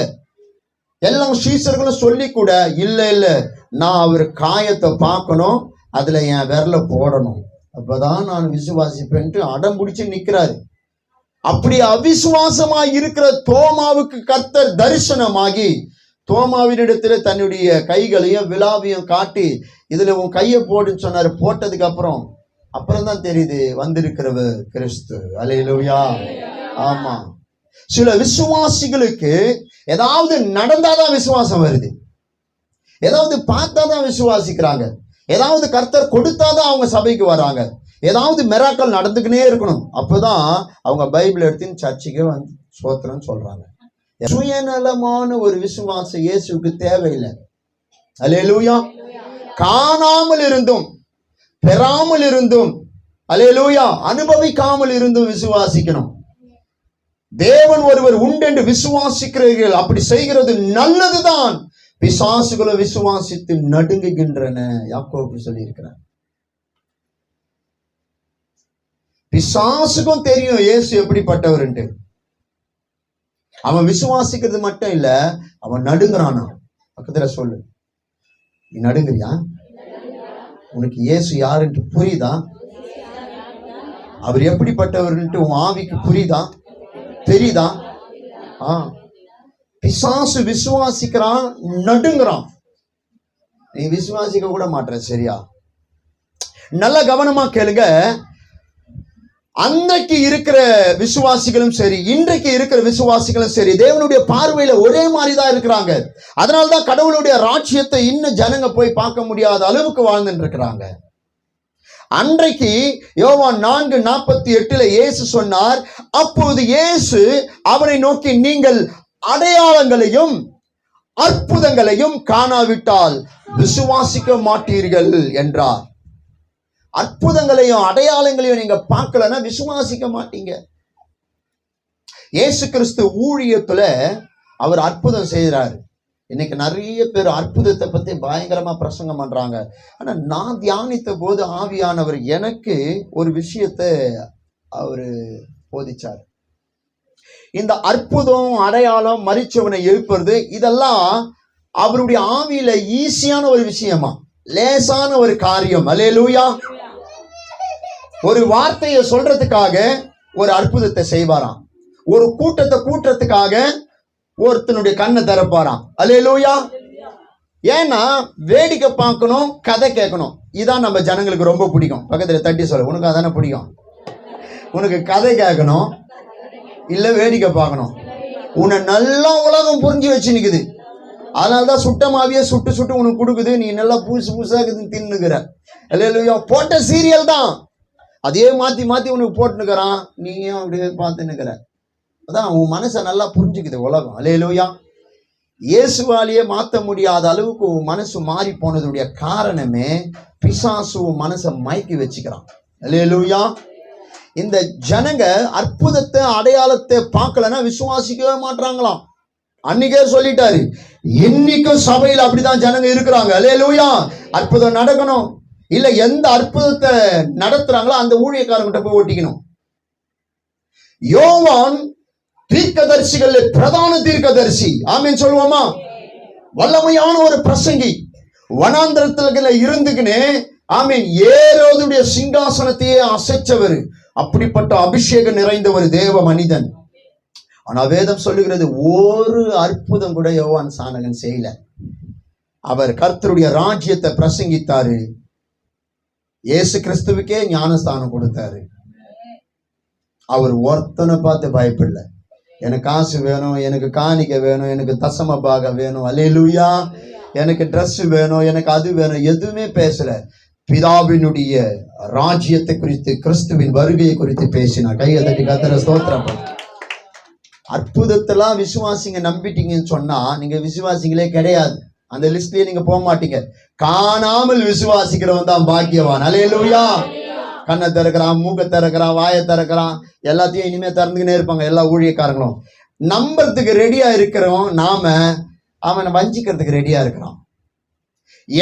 எல்லாம் சீசர்களும் சொல்லி கூட, இல்ல நான் அவர் காயத்தை பார்க்கணும், அதுல என் விரல போடணும், அப்பதான் நான் விசுவாசிப்பேன்ட்டு அடம் பிடிச்சு நிக்கிறாரு. அப்படி அவிசுவாசமா இருக்கிற தோமாவுக்கு கர்த்தர் தரிசனமாகி தோமாவினிடத்துல தன்னுடைய கைகளையும் விலாவையும் காட்டி, இதுல உன் கையை போடுன்னு சொன்னாரு. போட்டதுக்கு அப்புறம் தான் தெரியுது வந்திருக்கிறவர் கிறிஸ்து. அல்லேலூயா. ஆமா, சில விசுவாசிகளுக்கு ஏதாவது நடந்தாதான் விசுவாசம் வருது, ஏதாவது பார்த்தாதான் விசுவாசிக்கிறாங்க, ஏதாவது கர்த்தர் கொடுத்தாதான் அவங்க சபைக்கு வராங்க, ஏதாவது மிராக்கள் நடந்துக்கினே இருக்கணும், அப்பதான் அவங்க பைபிள் எடுத்து சர்ச்சுக்கே வந்து சோத்திரம் சொல்றாங்க. சுயநலமான ஒரு விசுவாசம் இயேசுக்கு தேவையில்லை. அல்லேலூயா. காணாமல் இருந்தும் பெறாமல் இருந்தும், அல்லேலூயா, அனுபவிக்காமல் இருந்தும் விசுவாசிக்கணும். தேவன் ஒருவர் உண்டென்று விசுவாசிக்கிறீர்கள், அப்படி செய்கிறது நல்லதுதான். பிசாசுகளை விசுவாசித்து நடுங்குகின்றன. யாக்கோபு சொல்லி இருக்கிறார். பிசாசுக்கும் தெரியும் இயேசு எப்படிப்பட்டவர். அவன் விசுவாசிக்கிறது மட்டும் இல்ல, அவன் நடுங்குறானா. பக்கத்துல சொல்லு, நீ நடுங்குறியா? உனக்கு இயேசு யாருன்ட்டு புரியுதா? அவர் எப்படிப்பட்டவர்ன்ட்டு உன் ஆவிக்கு புரியுதா, தெரியுதா? பிசாசு விசுவாசிக்கிறான், நடுங்குறான். நீ விசுவாசிக்க கூட மாட்டற. சரியா? நல்ல கவனமா கேளுங்க. அன்றைக்கு இருக்கிற விசுவாசிகளும் சரி, இன்றைக்கு இருக்கிற விசுவாசிகளும் சரி, தேவனுடைய பார்வையில ஒரே மாதிரி தான் இருக்கிறாங்க. அதனால்தான் கடவுளுடைய ராஜ்யத்தை இன்னும் ஜனங்க போய் பார்க்க முடியாத அளவுக்கு வாழ்ந்துட்டு இருக்கிறாங்க. அன்றைக்கு யோவான் 4:48 இயேசு சொன்னார், அப்பொழுது இயேசு அவனை நோக்கி, நீங்கள் அடையாளங்களையும் அற்புதங்களையும் காணாவிட்டால் விசுவாசிக்க மாட்டீர்கள் என்றார். அற்புதங்களையும் அடையாளங்களையும் நீங்க பார்க்கலன்னா விசுவாசிக்க மாட்டீங்க. இயேசு கிறிஸ்து ஊழியத்துல அவர் அற்புதம் செய்கிறாரு. இன்னைக்கு நிறைய பேர் அற்புதத்தை பத்தி பயங்கரமா பிரசங்கம் பண்றாங்க. ஆனா நான் தியானித்த போது ஆவியானவர் எனக்கு ஒரு விஷயத்தை அவரு போதிச்சார். இந்த அற்புதம், அடையாளம், மரிச்சவனை எழுப்புறது, இதெல்லாம் அவருடைய ஆவியில ஈஸியான ஒரு விஷயமா, லேசான ஒரு காரியம். அல்லேலூயா. ஒரு வார்த்தையை சொல்றதுக்காக ஒரு அற்புதத்தை செய்வாராம். ஒரு கூட்டத்தை கூட்டுறதுக்காக ஒருத்தனுடைய கண்ணை திறப்பாராம். அல்லேலூயா. ஏன்னா வேடிக்கை பார்க்கணும், கதை கேட்கணும். இதான் நம்ம ஜனங்களுக்கு ரொம்ப பிடிக்கும். பக்கத்துல தட்டி சொல்ல, உனக்கு அதானே பிடிக்கும்? உனக்கு கதை கேட்கணும், இல்ல வேடிக்கை பார்க்கணும். உன்னை நல்லா உலகம் புரிஞ்சு வச்சு நிக்குது. அதனால்தான் சுட்டமாவியே சுட்டு சுட்டு உனக்கு கொடுக்குது. நீ நல்லா புதுசா தின்னுக்கிற. அல்லேலூயா. போட்ட சீரியல் தான் அதே மாத்தி மாத்தி உனக்கு போட்டுனுக்கிறான், நீயும் அப்படியே பார்த்துன்னுக்கிற. அதான் உன் மனசை நல்லா புரிஞ்சுக்குது உலகம். அல்லேலூயா. இயேசுவாலேயே மாற்ற முடியாத அளவுக்கு உன் மனசு மாறி போனதுடைய காரணமே பிசாசு உன் மனசை மயக்கி வச்சுக்கிறான். அல்லேலூயா. இந்த ஜனங்க அற்புதத்தை, அடையாளத்தை பார்க்கலன்னா விசுவாசிக்கவே மாட்டாங்களாம். அன்னைக்கே சொல்லிட்டாரு, இன்னைக்கும் சபையில் அப்படிதான் ஜனங்க இருக்கிறாங்க. அல்லேலூயா. அற்புதம் நடக்கணும், இல்ல எந்த அற்புதத்தை நடத்துறாங்களோ அந்த ஊழியக்காரங்கிட்ட போய் ஒட்டிக்கணும். யோவான் தீர்க்கதரிசிகள் பிரதான தீர்க்கதரிசி, ஆமென் சொல்லுவோமா? வல்லமையான ஒரு பிரசங்கி, வனாந்திரத்துல இருந்துக்குன்னு ஆமென் ஏரோதுடைய சிங்காசனத்தையே அசைச்சவர், அப்படிப்பட்ட அபிஷேகம் நிறைந்தவர் தேவ மனிதன். ஆனா வேதம் சொல்லுகிறது ஒரு அற்புதம் கூட யோவான் ஸ்நானகன் செய்யல. அவர் கர்த்தருடைய ராஜ்யத்தை பிரசங்கித்தாரு, இயேசு கிறிஸ்துவுக்கே ஞானஸ்தானம் கொடுத்தாரு. அவர் ஒருத்தனை பார்த்து பயப்படல. எனக்கு காசு வேணும், எனக்கு காணிக்க வேணும், எனக்கு தசம பாகம் வேணும், அல்லேலூயா, எனக்கு ட்ரெஸ் வேணும், எனக்கு அது வேணும், எதுவுமே பேசல. பிதாவினுடைய ராஜ்யத்தை குறித்து, கிறிஸ்துவின் வருகையை குறித்து பேசினார். கையை தட்டி கர்த்தரை ஸ்தோத்திரம். அற்புதத்தெல்லாம் விசுவாசிங்க நம்பிட்டீங்கன்னு சொன்னா நீங்க விசுவாசிங்களே கிடையாது. அந்த லிஸ்ட்லயே நீங்க போக மாட்டீங்க. காணாமல் விசுவாசிக்கிறவன் தான் பாக்கியவான். அல்லேலூயா. கண்ணை திறக்கிறான், மூக்கை திறக்கிறான், வாயை திறக்கிறான், எல்லாத்தையும் இனிமே திறந்துக்கினே இருப்பாங்க எல்லா ஊழியக்காரங்களும். நம்புறதுக்கு ரெடியா இருக்கிறோம் நாம, அவனை வஞ்சிக்கிறதுக்கு ரெடியா இருக்கிறான்.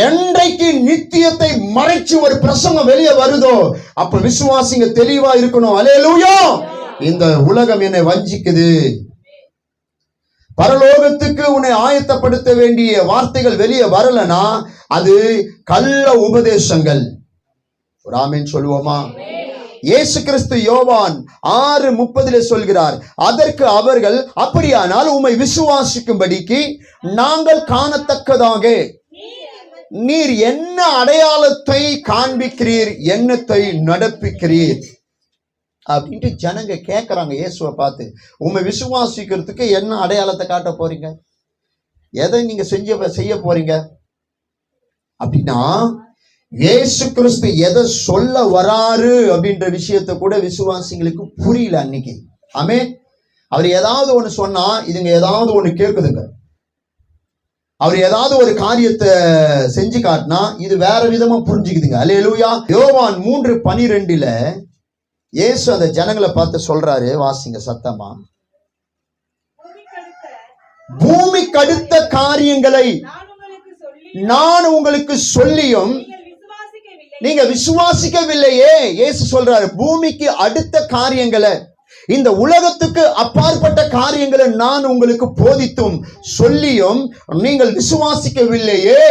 என்றைக்கு நித்தியத்தை மறைச்சு ஒரு பிரசங்கம் வெளியே வருதோ அப்ப விசுவாசிங்க தெளிவா இருக்கணும். அல்லேலூயா. இந்த உலகம் என்னை வஞ்சிக்குது, பரலோகத்துக்கு உன்னை ஆயத்தப்படுத்த வேண்டிய வார்த்தைகள் வெளியே வரலனா அது கள்ள உபதேசங்கள். ஆமென் சொல்லுவோமா? இயேசு கிறிஸ்து யோவான் 6:30 சொல்கிறார், அதற்கு அவர்கள், அப்படியானால் உம்மை விசுவாசிக்கும்படிக்கு நாங்கள் காணத்தக்கதாக நீர் என்ன அடையாளத்தை காண்பிக்கிறீர், என்னத்தை நடப்பிக்கிறீர் அப்படின்ட்டு ஜனங்க கேட்கறாங்க. இயேசுவை பார்த்து, உம்மை விசுவாசிக்கிறதுக்கு என்ன அடையாளத்தை காட்ட போறீங்க, எதை நீங்க செய்ய போறீங்க அப்படின்னா, இயேசு கிறிஸ்து எதை சொல்ல வராரு அப்படின்ற விஷயத்தை கூட விசுவாசிங்களுக்கு புரியல அன்னைக்கு. ஆமென். அவர் ஏதாவது ஒண்ணு சொன்னா இதுங்க ஏதாவது ஒண்ணு கேட்குதுங்க. அவர் ஏதாவது ஒரு காரியத்தை செஞ்சு காட்டினா இது வேற விதமா புரிஞ்சுக்குதுங்க. அல்லேலூயா. யோவான் 3:12 இயேசு அந்த ஜனங்களை பார்த்து சொல்றாரு, வாசிங்க சத்தமா. பூமிக்கு அடுத்த காரியங்களை நான் உங்களுக்கு சொல்லியும் நீங்க விசுவாசிக்கவில்லையே. இயேசு சொல்றாரு, பூமிக்கு அடுத்த காரியங்களை, இந்த உலகத்துக்கு அப்பாற்பட்ட காரியங்களை நான் உங்களுக்கு போதித்தும் சொல்லியும் நீங்கள் விசுவாசிக்கவில்லையே.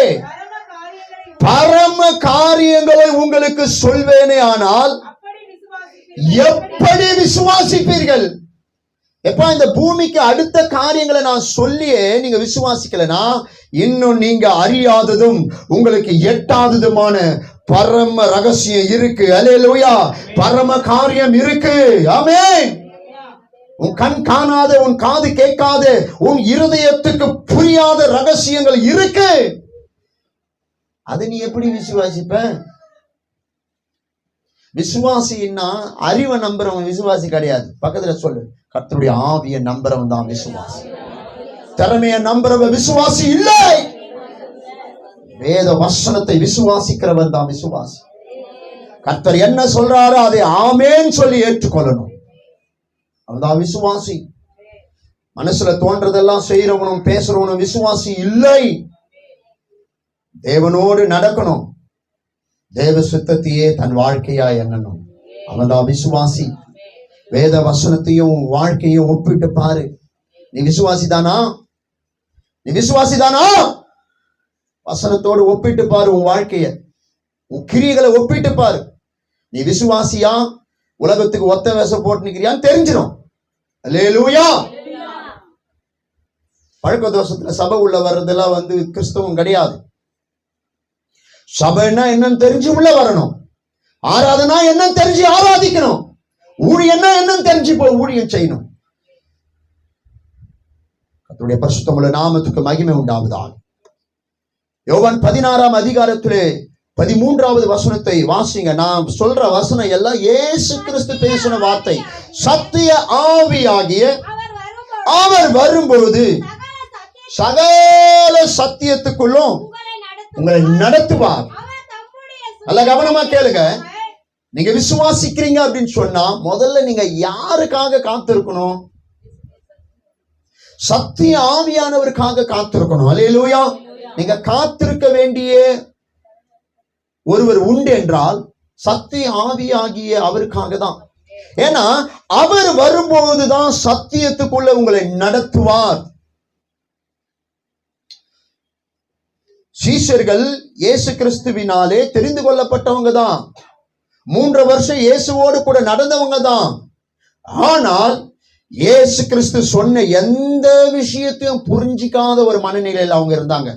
பரம காரியங்களை உங்களுக்கு சொல்வேனே ஆனால் எப்படி விசுவாசிப்பீர்கள்? எப்ப இந்த பூமிக்கு அடுத்த காரியங்களை நான் சொல்லியே நீங்க விசுவாசிக்கலனா, இன்னும் நீங்க அறியாததும் உங்களுக்கு எட்டாததுமான பரம ரகசியம் இருக்கு. அல்லேலூயா. பரம காரியம் இருக்கு. ஆமென். உன் கண் காணாத, உன் காது கேட்காத, உன் இருதயத்துக்கு புரியாத ரகசியங்கள் இருக்கு. அதை நீ எப்படி விசுவாசிப்ப? விசுவாசின்னா அறிவை நம்புறவன் விசுவாசி கிடையாது. பக்கத்துல சொல்லு, கர்த்தருடைய ஆவியை நம்புறவன் தான் விசுவாசி. திறமையை நம்புறவன் விசுவாசி இல்லை. வேத வசனத்தை விசுவாசிக்கிறவன் தான் விசுவாசி. கர்த்தர் என்ன சொல்றாரோ அதை ஆமென் சொல்லி ஏற்றுக்கொள்ளணும். அவன்தான் விசுவாசி. மனசுல தோன்றதெல்லாம் செய்யறவனும் பேசுறவனும் விசுவாசி இல்லை. தேவனோடு நடக்கணும், தேவ சுத்தத்தையே தன் வாழ்க்கையா எண்ணணும். அவன்தான் விசுவாசி. வேத வசனத்தையும் வாழ்க்கையும் ஒப்பிட்டு பாரு. நீ விசுவாசிதானா? நீ விசுவாசிதானா? வசனத்தோடு ஒப்பிட்டு பாரு உன் வாழ்க்கைய, உன் கிரியைகளை ஒப்பிட்டு பாரு. நீ விசுவாசியா, உலகத்துக்கு ஒத்த வேஷம் போட்டு நிக்கிறியான்னு தெரிஞ்சிடும். அல்லேலூயா. பழக்க தோஷத்துல சபை உள்ள வர்றதெல்லாம் கிறிஸ்தவம் கிடையாது. சபைன்னா என்னன்னு தெரிஞ்சு உள்ள வரணும். ஆராதனா என்னன்னு தெரிஞ்சு ஆராதிக்கணும். ஊழியன்னா என்னன்னு தெரிஞ்சு போய் ஊழியம் செய்யணும். கர்த்தருடைய பரிசுத்தமுள்ள நாமத்துக்கு மகிமை உண்டாவதாக. யோவான் 16ஆம் அதிகாரத்திலே 13வது வசனத்தை வாசிங்க. நான் சொல்ற வசனம் எல்லாம் இயேசு கிறிஸ்து பேசின வார்த்தை. சத்திய ஆவியாகிய அவர் வரும்பொழுது சகல சத்தியத்துக்குள்ளும் உங்களை நடத்துவார். நல்ல கவனமா கேளுங்க. நீங்க விசுவாசிக்கிறீங்க அப்படின்னு சொன்னா முதல்ல நீங்க யாருக்காக காத்திருக்கணும்? சத்திய ஆவியானவருக்காக காத்திருக்கணும். அல்லேலூயா. நீங்க காத்திருக்க வேண்டிய ஒருவர் உண்டு என்றால் சத்திய ஆவியாகிய அவருக்காக தான். ஏன்னா அவர் வரும்போதுதான் சத்தியத்துக்குள்ள உங்களை நடத்துவார். சீஷர்கள் இயேசு கிறிஸ்துவினாலே தெரிந்து கொள்ளப்பட்டவங்க தான். 3 வருஷம் இயேசுவோடு கூட நடந்தவங்க தான். ஆனால் இயேசு கிறிஸ்து சொன்ன எந்த விஷயத்தையும் புரிஞ்சிக்காத ஒரு மனநிலையில் அவங்க இருந்தாங்க.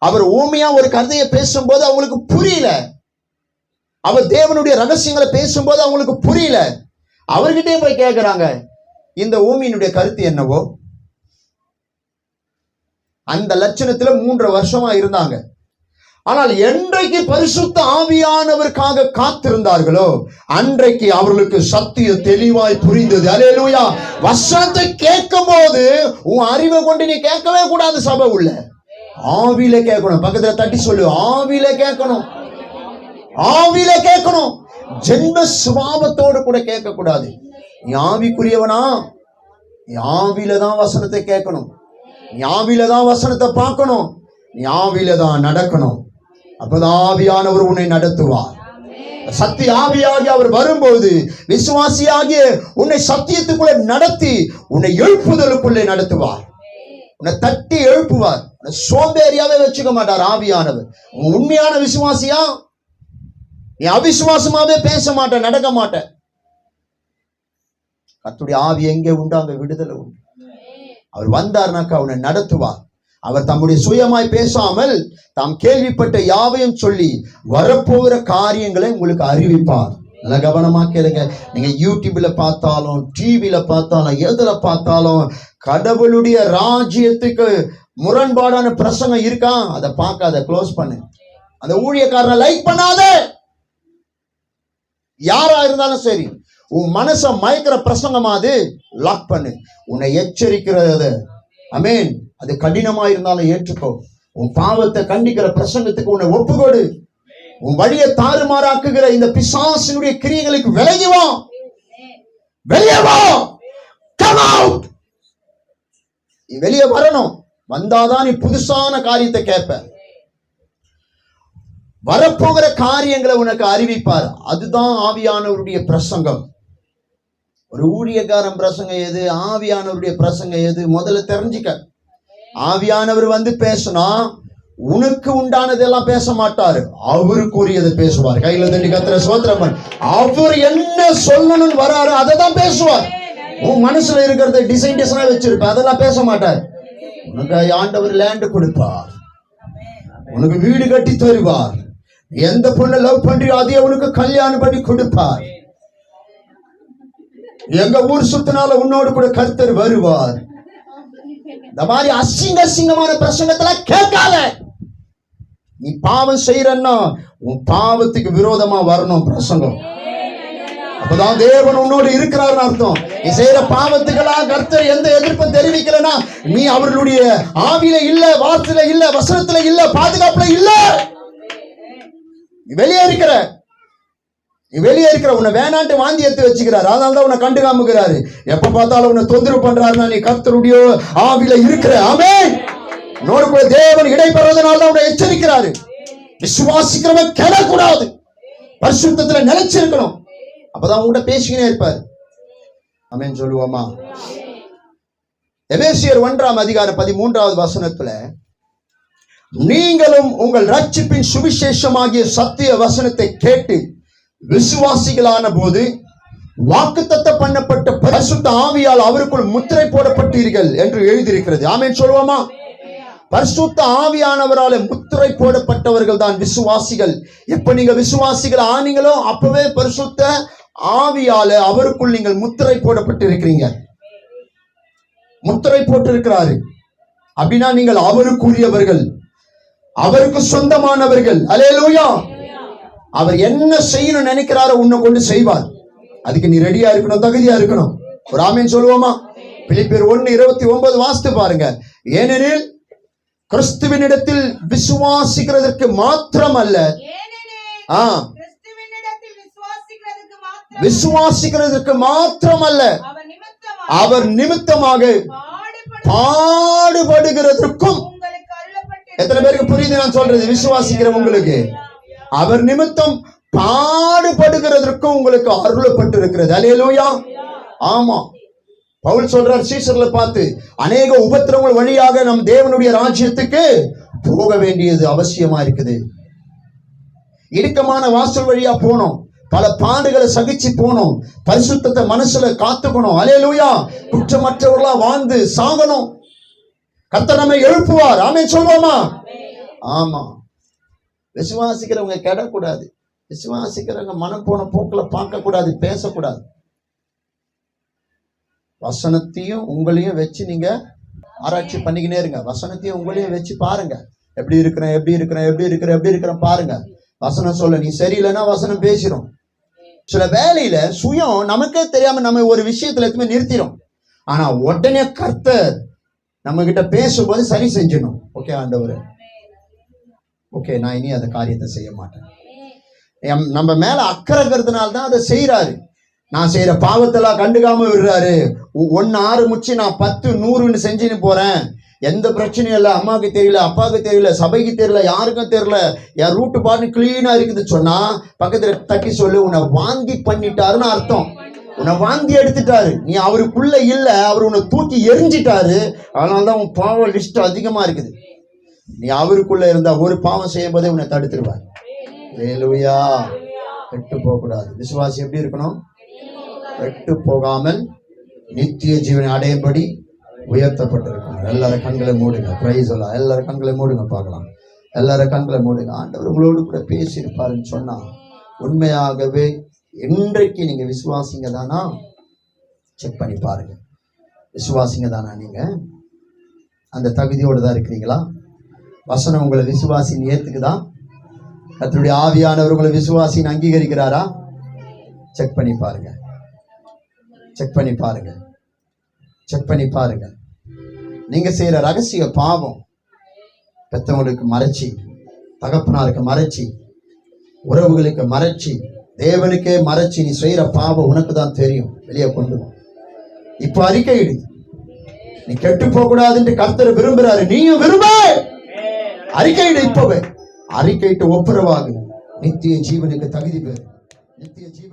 அவர் ஊமையா ஒரு கதையை பேசும்போது அவங்களுக்கு புரியல. அவர் தேவனுடைய ரகசியங்களை பேசும்போது அவங்களுக்கு புரியல. அவர்கிட்டே போய் கேட்கிறாங்க, இந்த ஊமையினுடைய கருத்து என்னவோ? அந்த லட்சணத்துல 3 வருஷமா இருந்தாங்க. ஆனால் என்றைக்கு பரிசுத்த ஆவியானவருக்காக காத்திருந்தார்களோ அன்றைக்கு அவர்களுக்கு சத்தியம் தெளிவாய் புரிந்தது. அல்லேலூயா. வசனத்தை கேட்கும் போது உன் அறிவை கொண்டு நீ கேட்கவே கூடாது. சபை உள்ள ஆவியில கேட்கணும். பக்கத்துல தட்டி சொல்லு, ஆவியில கேட்கணும். ஆவியில கேட்கணும். ஜென்ம சுபாவத்தோடு கூட கேட்க கூடாது. நீ ஆவிக்குரியவனா, நீ ஆவியில தான் வசனத்தை கேட்கணும். நீ ஆவியில தான் வசனத்தை பார்க்கணும். நீ ஆவியில தான் நடக்கணும். அப்பதான் ஆவியானவர் உன்னை நடத்துவார். சத்திய ஆவியாகி அவர் வரும்போது விசுவாசியாகிய உன்னை சத்தியத்துக்குள்ளே நடத்தி உன்னை எழுப்புதலுக்குள்ளே நடத்துவார். உன்னை தட்டி எழுப்புவார். சோம்பேறியாவே வச்சுக்க மாட்டார் ஆவியானவர். உண்மையான விசுவாசியா? நீ அவிசுவாசமாவே பேச மாட்ட, நடக்க மாட்ட. கர்த்தருடைய ஆவி எங்கே உண்டு அங்க விடுதலை உண்டு. அவர் வந்தார்னாக்கா அவனை நடத்துவார். அவர் தம்முடைய சுயமாய் பேசாமல் தாம் கேள்விப்பட்ட யாவையும் சொல்லி வரப்போகிற காரியங்களை உங்களுக்கு அறிவிப்பார். நல்ல கவனமா கேளுங்க. நீங்க யூடியூப்ல பார்த்தாலும் டிவில பார்த்தாலும் எதுல பார்த்தாலும் கடவுளுடைய ராஜ்யத்துக்கு முரண்பாடான பிரசங்கம் இருக்கா? அதை பார்க்காத, க்ளோஸ் பண்ணு. அந்த ஊழியக்காரனை லைக் பண்ணாத. யாரா இருந்தாலும் சரி, உன் மனசை மயக்கிற பிரசங்கமாது லாக் பண்ணு. உன்னை எச்சரிக்கிறது, ஆமென், அது கடினமா இருந்தாலும் ஏற்றுக்கோ. உன் பாவத்தை கண்டிக்கிற பிரசங்கத்துக்கு உன்னை ஒப்புக்கொடு. உன் வழியை தாறுமாறாக்குகிற இந்த பிசாசினுடைய கிரியைகளுக்கு விலகி வா. வெளியே வா. Come out. நீ வெளியே வரணும். வந்தாதான் நீ புதுசான காரியத்தை கேட்ப. வரப்போகிற காரியங்களை உனக்கு அறிவிப்பார். அதுதான் ஆவியானவருடைய பிரசங்கம். ஒரு ஊழியக்காரன் பிரசங்கம் எது, ஆவியானவருடைய பிரசங்கம் எது, முதல்ல தெரிஞ்சுக்க. ஆவியானவர் வந்து பேசினா உனக்கு உண்டானதெல்லாம் பேச மாட்டாரு, அவருக்குரியதை பேசுவார். கையில தண்ணி கத்திர சோத்திரம். அவர் என்ன சொல்லணும்னு வராரு அதை தான் பேசுவார். உன் மனசுல இருக்கிறத டிசைனா வச்சிருப்ப, அதெல்லாம் பேச மாட்டார். உனக்கு ஆண்டவர் லேண்ட் கொடுப்பார், உனக்கு வீடு கட்டி தருவார். எந்த பொண்ணை லவ் பண்றியோ அதே உனக்கு கல்யாணம் பண்ணி கொடுப்பார். எங்க ஊர் சுத்தினால உன்னோடு கூட கர்த்தர் வருவார். இந்த மாதிரி அசிங்கமான பிரசங்கத்தெல்லாம் கேட்காத. நீ பாவம் செய்யறன்னா உன் பாவத்துக்கு விரோதமா வரணும் பிரசங்கம். அப்பதான் தேவன் உன்னோடு இருக்கிறார்னு அர்த்தம். நீ செய்யற பாவத்துக்கெல்லாம் கர்த்தர் எந்த எதிர்ப்பும் தெரிவிக்கலனா நீ அவர்களுடைய ஆவியில இல்ல, வார்த்தையில இல்ல, வசனத்துல இல்ல, பாதுகாப்புல இல்ல. நீ வெளியே இருக்கிற. உன்னை வேணான்ட்டு வாந்தி எடுத்து வச்சுக்கிறாரு. அதனாலதான் உன்னை கண்டு காமுகிறாரு. எப்ப பார்த்தாலும் உன்னை தொந்தரவு பண்றாருன்னா நீ கர்த்தருடைய ஆவியில இருக்கிற. ஆமென். உன்னோடு கூட தேவன் இடைபெறதுனால உன்னை எச்சரிக்கிறாரு. விசுவாசிக்கிறவன் கெடக்கூடாது, பரிசுத்தத்துல நிலைச்சிருக்கணும். அப்பதான் உங்கள்கிட்ட பேசிக்கினே இருப்பார். ஆமென் சொல்லுவோமா? எபேசியர் 1:13 நீங்களும் உங்கள் ரட்சிப்பின் சுவிசேஷமாகிய சத்திய வசனத்தை கேட்டு விசுவாசிகளான போது வாக்குத்தத்தம் பண்ணப்பட்ட பரிசுத்த ஆவியால் அவருக்குள் முத்திரை போடப்பட்டீர்கள் என்று எழுதியிருக்கிறது. ஆமென் சொல்லுவோமா? பரிசுத்த ஆவியானவரால முத்திரை போடப்பட்டவர்கள் தான் விசுவாசிகள். எப்ப நீங்க விசுவாசிகள் ஆனீங்களோ அப்பவே பரிசுத்த ஆவியால அவருக்குள் நீங்கள் முத்திரை போடப்பட்டு இருக்கிறீங்க. முத்திரை போட்டு இருக்கிறாரு அப்படின்னா நீங்கள் அவருக்குரியவர்கள், அவருக்கு சொந்தமானவர்கள். அல்லேலூயா. அவர் என்ன செய்யணும் நினைக்கிறாரோ உன்னை கொண்டு செய்வார். அதுக்கு நீ ரெடியா இருக்கணும், தகுதியா இருக்கணும். ஒரு ஆமென் சொல்லுவோமா? பிலிப்பியர் 1:29 வாசித்து பாருங்க. ஏனெனில் கிறிஸ்துவினிடத்தில் விசுவாசிக்கிறதற்கு மாத்திரம் அல்ல, விசுவாசிக்கிறதற்கு மாத்திரம் அல்ல, அவர் நிமித்தமாக பாடுபடுகிறதற்கும். எத்தனை பேருக்கு புரியுது நான் சொல்றது? விசுவாசிக்கிற உங்களுக்கு அவர் நிமித்தம் பாடுபடுகிறதற்கும் உங்களுக்கு அருளப்பட்டு இருக்கிறது. அல்லேலூயா. ஆமா, பவுல் சொல்றார் சீசர்களை பார்த்து, அநேக உபத்திரவங்கள் வழியாக நம் தேவனுடைய ராஜ்யத்துக்கு போக வேண்டியது அவசியமா இருக்குது. இடுக்கமான வாசல் வழியா போனோம், பல பாடுகளை சகிச்சு போனோம், பரிசுத்தத்தை மனசுல காத்துக்கணும். அல்லேலூயா. குற்றமற்றவர்களா வாழ்ந்து சாகணும். கர்த்தர் நம்மை எழுப்புவார். ஆமென் சொல்வோமா? ஆமா. விசுவாசிக்கிறவங்க கெடக்கூடாது. விசுவாசிக்கிறவங்க மனம் போன போக்குல பார்க்க கூடாது, பேசக்கூடாது. வசனத்தையும் உங்களையும் வச்சு நீங்க ஆராய்ச்சி பண்ணிக்கினே இருங்க. வசனத்தையும் உங்களையும் வச்சு பாருங்க. எப்படி இருக்கிறேன் பாருங்க. வசனம் சொல்ல நீ சரியில்லைன்னா வசனம் பேசிடும். சில வேலையில சுயம் நமக்கே தெரியாம நம்ம ஒரு விஷயத்துல எதுவுமே நிறுத்திடும். ஆனா உடனே கர்த்தர் நம்ம கிட்ட பேசும்போது சரி செஞ்சிடணும். ஓகே ஆண்டவரே, ஓகே நான் இனி அந்த காரியத்தை செய்ய மாட்டேன். நம்ம மேல அக்கறைக்கிறதுனால தான் அதை செய்யறாரு. நான் செய்யற பாவத்தெல்லாம் கண்டுக்காம விடுறாரு. 1 ஆரம்பிச்சு நான் 10 100 செஞ்சுன்னு போறேன். எந்த பிரச்சனையும் இல்லை. அம்மாவுக்கு தெரியல, அப்பாவுக்கு தெரியல, சபைக்கு தெரியல, யாருக்கும் தெரியல, என் ரூட்டு பாட்டு கிளீனா இருக்குது சொன்னா பக்கத்துல தட்டி சொல்லு, உன்னை வாந்தி பண்ணிட்டாருன்னு அர்த்தம். உன்னை வாந்தி எடுத்துட்டாரு. நீ அவருக்குள்ள இல்ல, அவர் உன்னை தூக்கி எரிஞ்சிட்டாரு. அதனாலதான் உன் பாவ லிஸ்ட் அதிகமா இருக்குது. நீ அவருக்குள்ள இருந்தா ஒரு பாவம் செய்யும் போதே உன்னை தடுத்துருவார். அல்லேலூயா. கெட்டு போக கூடாது. விசுவாசி எப்படி இருக்கணும்? கெட்டு போகாமல் நித்திய ஜீவனை அடையும்படி உயர்த்தப்பட்டிருக்கணும். எல்லாரும் கண்களை மூடுங்க. பிரைஸ் எல்லாம் எல்லாரும் கண்களை மூடுங்க பார்க்கலாம். எல்லாரும் கண்களை மூடுங்க. ஆண்டவர் உங்களோடு கூட பேசியிருப்பாருன்னு சொன்னா உண்மையாகவே இன்றைக்கு நீங்க விசுவாசிங்க தானா செக் பண்ணி பாருங்க. விசுவாசிங்க தானா? நீங்க அந்த தகுதியோடு தான் இருக்கிறீங்களா? வசனம் உங்களை விசுவாசின்னு ஏத்துக்குதா? கர்த்தருடைய ஆவியானவர் உங்களை விசுவாசின்னு அங்கீகரிக்கிறாரா? செக் பண்ணி பாருங்க. செக் பண்ணி பாருங்க. செக் பண்ணி பாருங்க. நீங்க செய்யற ரகசிய பாவம் பெத்தவங்களுக்கு மறைச்சி, தகப்பனாருக்கு மறைச்சி, உறவுகளுக்கு மறைச்சி, தேவனுக்கே மறைச்சி நீ செய்யற பாவம் உனக்கு தான் தெரியும். வெளியே கொண்டு வா. இப்ப அறிக்கையிடு. நீ கெட்டு போக கூடாதுன்னு கர்த்தர் விரும்புறாரு. நீயும் விரும்ப அறிக்கையிடு. இப்பவே அறிக்கையிட்டு ஒப்புரவாகு. நித்திய ஜீவனுக்கு தகுதி பெறு. நித்திய ஜீவன்